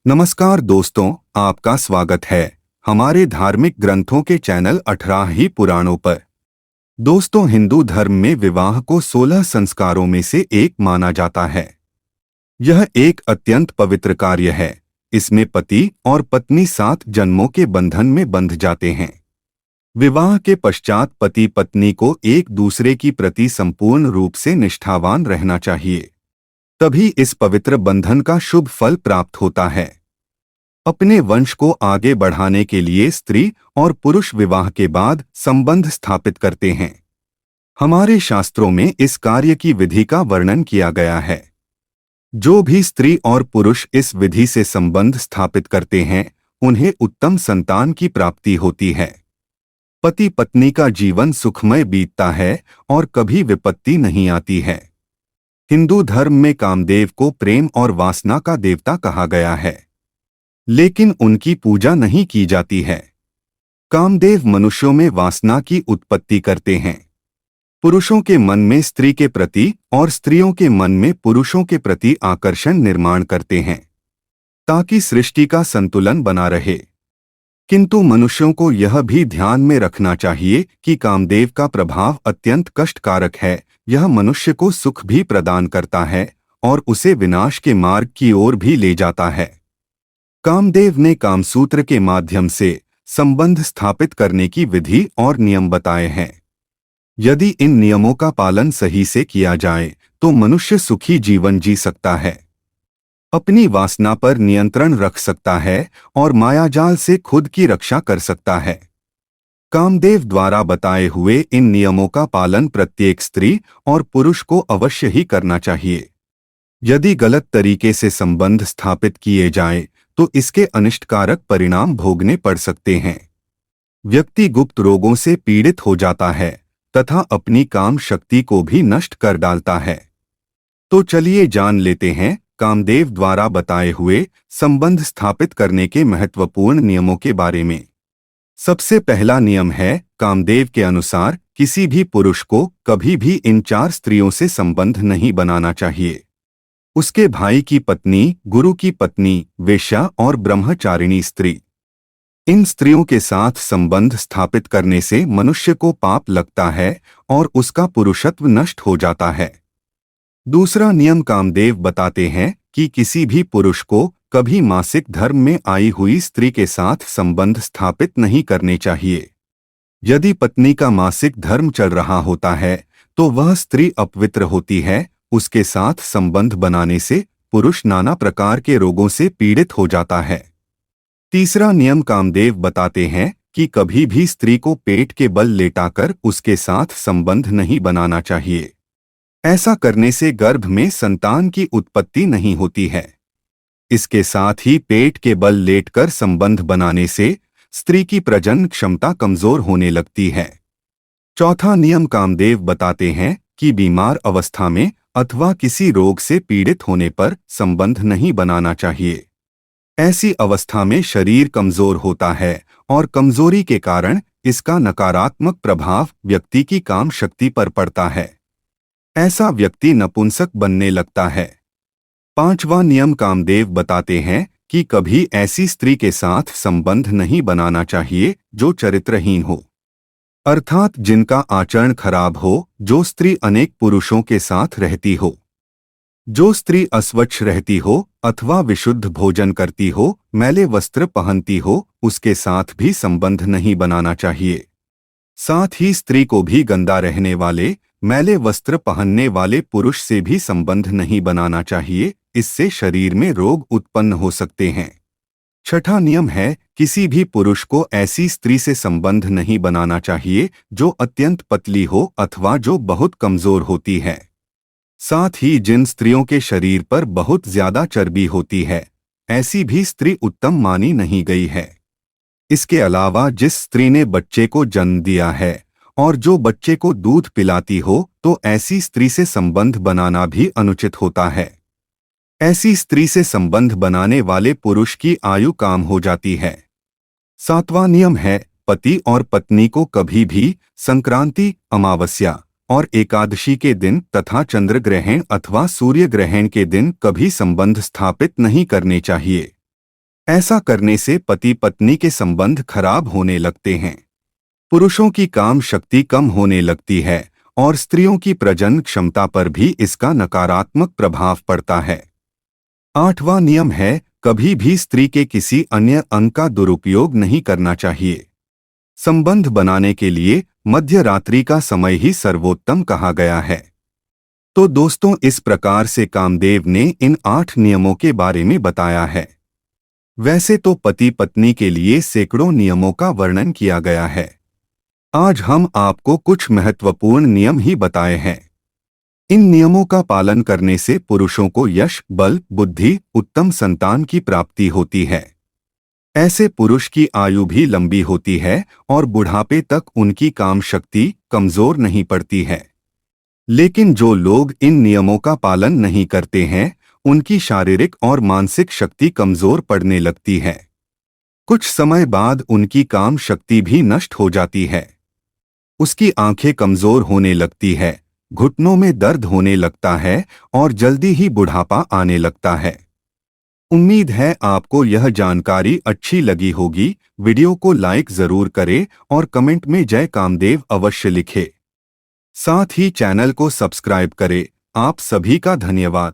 नमस्कार दोस्तों, आपका स्वागत है हमारे धार्मिक ग्रंथों के चैनल 18 ही पुराणों पर। दोस्तों, हिंदू धर्म में विवाह को 16 संस्कारों में से एक माना जाता है। यह एक अत्यंत पवित्र कार्य है। इसमें पति और पत्नी 7 जन्मों के बंधन में बंध जाते हैं। विवाह के पश्चात पति पत्नी को एक दूसरे की प्रति संपूर्ण रूप से निष्ठावान रहना चाहिए, तभी इस पवित्र बंधन का शुभ फल प्राप्त होता है। अपने वंश को आगे बढ़ाने के लिए स्त्री और पुरुष विवाह के बाद संबंध स्थापित करते हैं। हमारे शास्त्रों में इस कार्य की विधि का वर्णन किया गया है। जो भी स्त्री और पुरुष इस विधि से संबंध स्थापित करते हैं, उन्हें उत्तम संतान की प्राप्ति होती है। पति पत्नी का जीवन सुखमय बीतता है और कभी विपत्ति नहीं आती है। हिंदू धर्म में कामदेव को प्रेम और वासना का देवता कहा गया है, लेकिन उनकी पूजा नहीं की जाती है। कामदेव मनुष्यों में वासना की उत्पत्ति करते हैं। पुरुषों के मन में स्त्री के प्रति और स्त्रियों के मन में पुरुषों के प्रति आकर्षण निर्माण करते हैं, ताकि सृष्टि का संतुलन बना रहे। किंतु मनुष्यों को यह भी ध्यान में रखना चाहिए कि कामदेव का प्रभाव अत्यंत कष्टकारक है। यह मनुष्य को सुख भी प्रदान करता है और उसे विनाश के मार्ग की ओर भी ले जाता है। कामदेव ने कामसूत्र के माध्यम से संबंध स्थापित करने की विधि और नियम बताए हैं। यदि इन नियमों का पालन सही से किया जाए तो मनुष्य सुखी जीवन जी सकता है, अपनी वासना पर नियंत्रण रख सकता है और मायाजाल से खुद की रक्षा कर सकता है। कामदेव द्वारा बताए हुए इन नियमों का पालन प्रत्येक स्त्री और पुरुष को अवश्य ही करना चाहिए। यदि गलत तरीके से संबंध स्थापित किए जाएं, तो इसके अनिष्टकारक परिणाम भोगने पड़ सकते हैं। व्यक्ति गुप्त रोगों से पीड़ित हो जाता है तथा अपनी काम शक्ति को भी नष्ट कर डालता है। तो चलिए जान लेते हैं कामदेव द्वारा बताए हुए संबंध स्थापित करने के महत्वपूर्ण नियमों के बारे में। सबसे पहला नियम है, कामदेव के अनुसार किसी भी पुरुष को कभी भी इन 4 स्त्रियों से संबंध नहीं बनाना चाहिए। उसके भाई की पत्नी, गुरु की पत्नी, वेश्या और ब्रह्मचारिणी स्त्री। इन स्त्रियों के साथ संबंध स्थापित करने से मनुष्य को पाप लगता है और उसका पुरुषत्व नष्ट हो जाता है। दूसरा नियम कामदेव बताते हैं कि किसी भी पुरुष को कभी मासिक धर्म में आई हुई स्त्री के साथ संबंध स्थापित नहीं करने चाहिए। यदि पत्नी का मासिक धर्म चल रहा होता है तो वह स्त्री अपवित्र होती है। उसके साथ संबंध बनाने से पुरुष नाना प्रकार के रोगों से पीड़ित हो जाता है। तीसरा नियम कामदेव बताते हैं कि कभी भी स्त्री को पेट के बल लेटाकर उसके साथ संबंध नहीं बनाना चाहिए। ऐसा करने से गर्भ में संतान की उत्पत्ति नहीं होती है। इसके साथ ही पेट के बल लेटकर संबंध बनाने से स्त्री की प्रजनन क्षमता कमजोर होने लगती है। चौथा नियम कामदेव बताते हैं कि बीमार अवस्था में अथवा किसी रोग से पीड़ित होने पर संबंध नहीं बनाना चाहिए। ऐसी अवस्था में शरीर कमजोर होता है और कमजोरी के कारण इसका नकारात्मक प्रभाव व्यक्ति की काम शक्ति पर पड़ता है। ऐसा व्यक्ति नपुंसक बनने लगता है। पांचवा नियम कामदेव बताते हैं कि कभी ऐसी स्त्री के साथ संबंध नहीं बनाना चाहिए जो चरित्रहीन हो, अर्थात जिनका आचरण खराब हो। जो स्त्री अनेक पुरुषों के साथ रहती हो, जो स्त्री अस्वच्छ रहती हो अथवा विशुद्ध भोजन करती हो, मैले वस्त्र पहनती हो, उसके साथ भी संबंध नहीं बनाना चाहिए। साथ ही स्त्री को भी गंदा रहने वाले, मैले वस्त्र पहनने वाले पुरुष से भी संबंध नहीं बनाना चाहिए। इससे शरीर में रोग उत्पन्न हो सकते हैं। छठा नियम है, किसी भी पुरुष को ऐसी स्त्री से संबंध नहीं बनाना चाहिए जो अत्यंत पतली हो अथवा जो बहुत कमजोर होती है। साथ ही जिन स्त्रियों के शरीर पर बहुत ज्यादा चर्बी होती है, ऐसी भी स्त्री उत्तम मानी नहीं गई है। इसके अलावा जिस स्त्री ने बच्चे को जन्म दिया है और जो बच्चे को दूध पिलाती हो, तो ऐसी स्त्री से संबंध बनाना भी अनुचित होता है। ऐसी स्त्री से संबंध बनाने वाले पुरुष की आयु कम हो जाती है। सातवां नियम है, पति और पत्नी को कभी भी संक्रांति, अमावस्या और एकादशी के दिन तथा चंद्र ग्रहण अथवा सूर्य ग्रहण के दिन कभी संबंध स्थापित नहीं करने चाहिए। ऐसा करने से पति पत्नी के संबंध खराब होने लगते हैं। पुरुषों की काम शक्ति कम होने लगती है और स्त्रियों की प्रजनन क्षमता पर भी इसका नकारात्मक प्रभाव पड़ता है। 8वां नियम है, कभी भी स्त्री के किसी अन्य अंग का दुरुपयोग नहीं करना चाहिए। संबंध बनाने के लिए मध्य रात्रि का समय ही सर्वोत्तम कहा गया है। तो दोस्तों, इस प्रकार से कामदेव ने इन 8 नियमों के बारे में बताया है। वैसे तो पति पत्नी के लिए सैकड़ों नियमों का वर्णन किया गया है। आज हम आपको कुछ महत्वपूर्ण नियम ही बताए हैं। इन नियमों का पालन करने से पुरुषों को यश, बल, बुद्धि, उत्तम संतान की प्राप्ति होती है। ऐसे पुरुष की आयु भी लंबी होती है और बुढ़ापे तक उनकी काम शक्ति कमजोर नहीं पड़ती है। लेकिन जो लोग इन नियमों का पालन नहीं करते हैं, उनकी शारीरिक और मानसिक शक्ति कमजोर पड़ने लगती है। कुछ समय बाद उनकी काम शक्ति भी नष्ट हो जाती है। उसकी आंखें कमजोर होने लगती है, घुटनों में दर्द होने लगता है और जल्दी ही बुढ़ापा आने लगता है। उम्मीद है आपको यह जानकारी अच्छी लगी होगी। वीडियो को लाइक जरूर करें और कमेंट में जय कामदेव अवश्य लिखें। साथ ही चैनल को सब्सक्राइब करें। आप सभी का धन्यवाद।